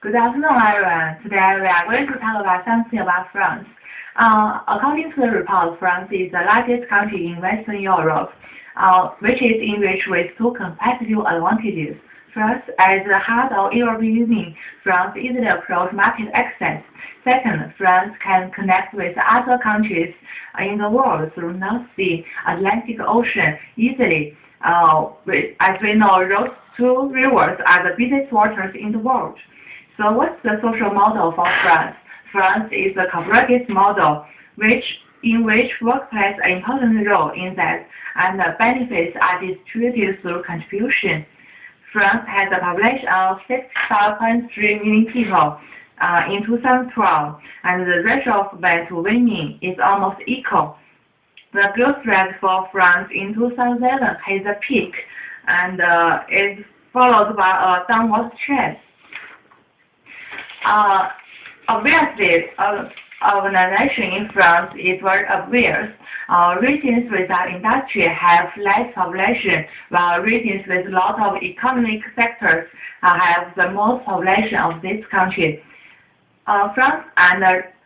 Good afternoon, everyone. Today we are going to talk about something about France. According to the report, France is the largest country in Western Europe, which is enriched with two competitive advantages. First, as the heart of European Union, France easily approaches market access. Second, France can connect with other countries in the world through North Sea, Atlantic Ocean easily. As we know, those two rivers are the busiest waters in the world. So what's the social model for France? France is a cooperative model in which work plays an important role in that, and the benefits are distributed through contribution. France has a population of 65.3 million people in 2012, and the ratio of men to women is almost equal. The growth rate for France in 2011 hit a peak, and is followed by a downward trend. Obviously, urbanization in France is very obvious. Regions without industry have less population, while regions with a lot of economic sectors have the most population of this country. France and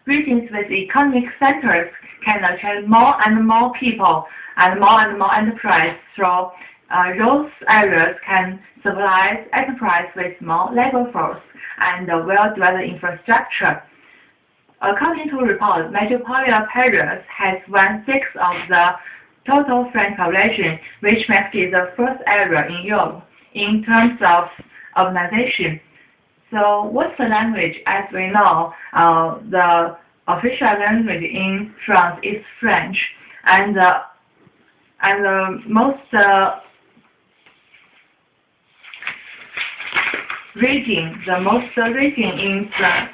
regions with economic sectors can attract more and more people and more enterprise, so those areas can supply enterprise with more labor force and well-developed infrastructure. According to reports, metropolitan Paris has 1/6 of the total French population, which makes it the first area in Europe in terms of urbanization. So what's the language? As we know, the official language in France is French, and the most region in France,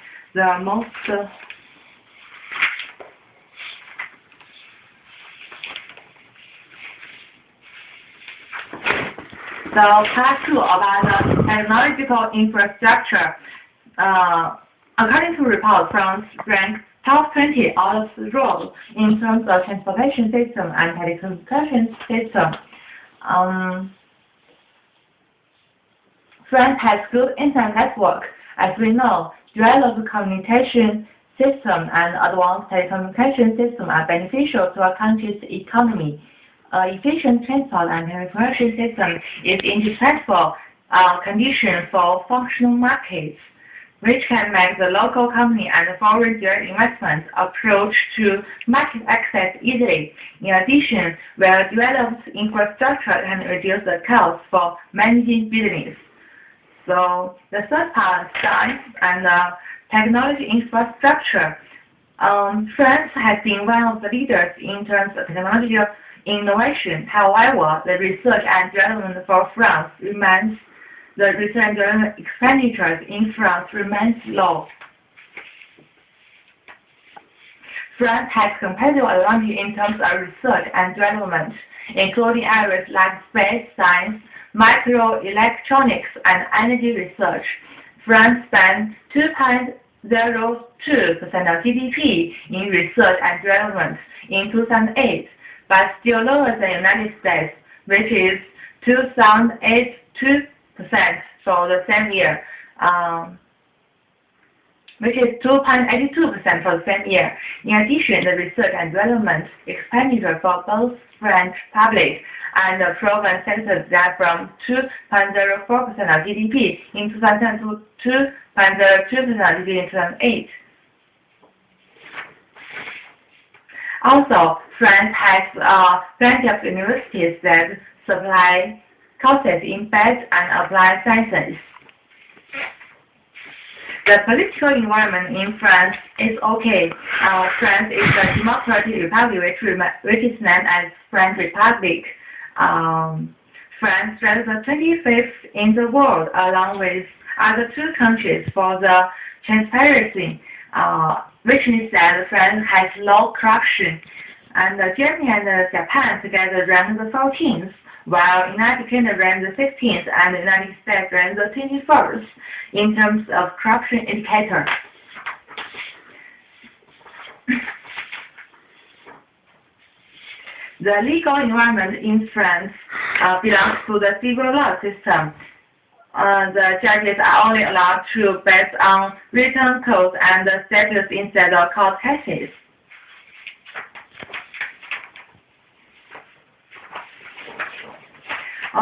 So part 2 about the technological infrastructure. According to report, France ranks top 20 out of the world in terms of transportation system and telecommunication system. France has good internet network. As we know, developed communication system and advanced telecommunication system are beneficial to a country's economy. Efficient transport and telecommunication system is indispensable condition for functional markets, which can make the local company and foreign direct investment approach to market access easily. In addition, well-developed infrastructure can reduce the cost for managing business. So the third part, science and technology infrastructure. France has been one of the leaders in terms of technology innovation. However, the research and development for France remains, the research and development expenditures in France remains low. France has competitive advantage in terms of research and development, including areas like space science, microelectronics, and energy research. France spent 2.02% of GDP in research and development in 2008, but still lower than the United States, which is 2.82% for the same year. Which is 2.82% for the same year. In addition, the research and development expenditure for both French public and private sectors are from 2.04% of GDP in 2010 to 2.02% of GDP in 2008. Also, France has plenty of universities that supply courses in basic and applied sciences. The political environment in France is okay. France is a democratic republic which is known as French Republic. France ranks the 25th in the world, along with other two countries, for the transparency, which means that France has low corruption. And Germany and Japan together rank the 14th, while United Kingdom ranks the 16th and the United States ranks the 21st in terms of corruption indicator. The legal environment in France belongs to the civil law system. The judges are only allowed to base on written codes and statutes instead of court cases.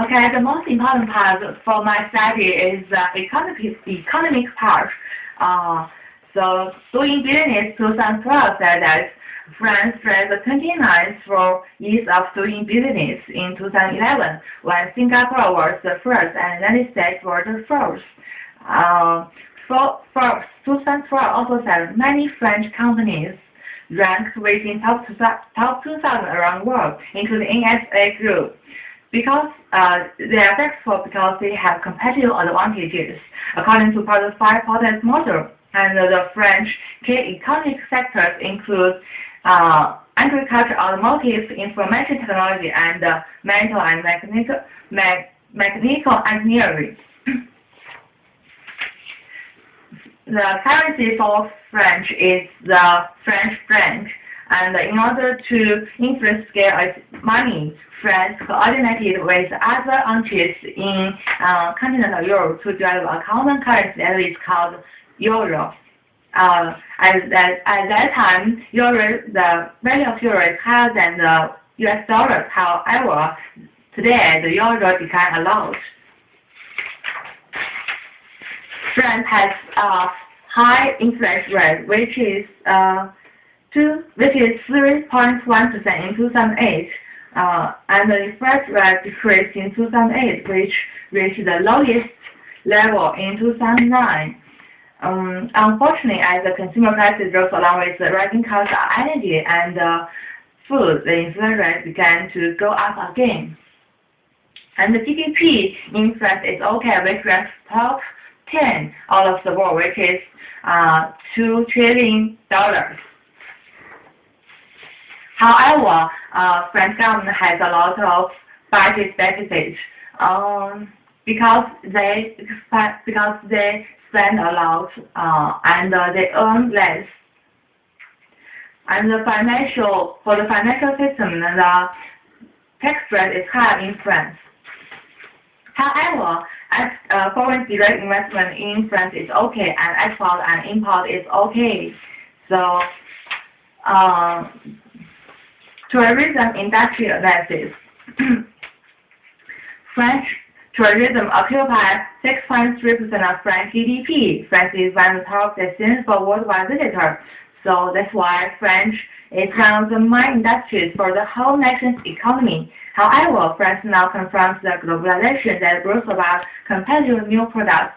Okay, the most important part for my study is the economic part. So, Doing Business 2012 said that France ranked 29th for ease of doing business in 2011, when Singapore was the first and the United States were the fourth. Forbes 2012 also said many French companies ranked within top 2,000 around the world, including NSA Group. Because they are successful because they have competitive advantages, according to part 5 Porter's model. And the French key economic sectors include agriculture, automotive, information technology, and metal and mechanical engineering. The currency for French is the French franc, and in order to increase scale of money, France coordinated with other countries in continental Europe to develop a common currency that is called euro. At that time, the value of euro is higher than the US dollar. However, today the euro became allowed. France has a high inflation rate, which is 3.1% in 2008, and the inflation rate decreased in 2008, which reached the lowest level in 2009. Unfortunately, as the consumer prices rose along with the rising cost of energy and food, the inflation rate began to go up again. And the GDP in France is okay, which ranks top 10 all of the world, which is $2 trillion. However, French government has a lot of budget deficits because they spend a lot and they earn less. And for the financial system, the tax rate is high in France. However, foreign direct investment in France is okay, and export and import is okay. So, tourism industry analysis. French tourism occupies 6.3% of French GDP. France is one of the top destinations for worldwide visitors. So that's why French is one of the main industries for the whole nation's economy. However, France now confronts the globalization that brings about competitive new products,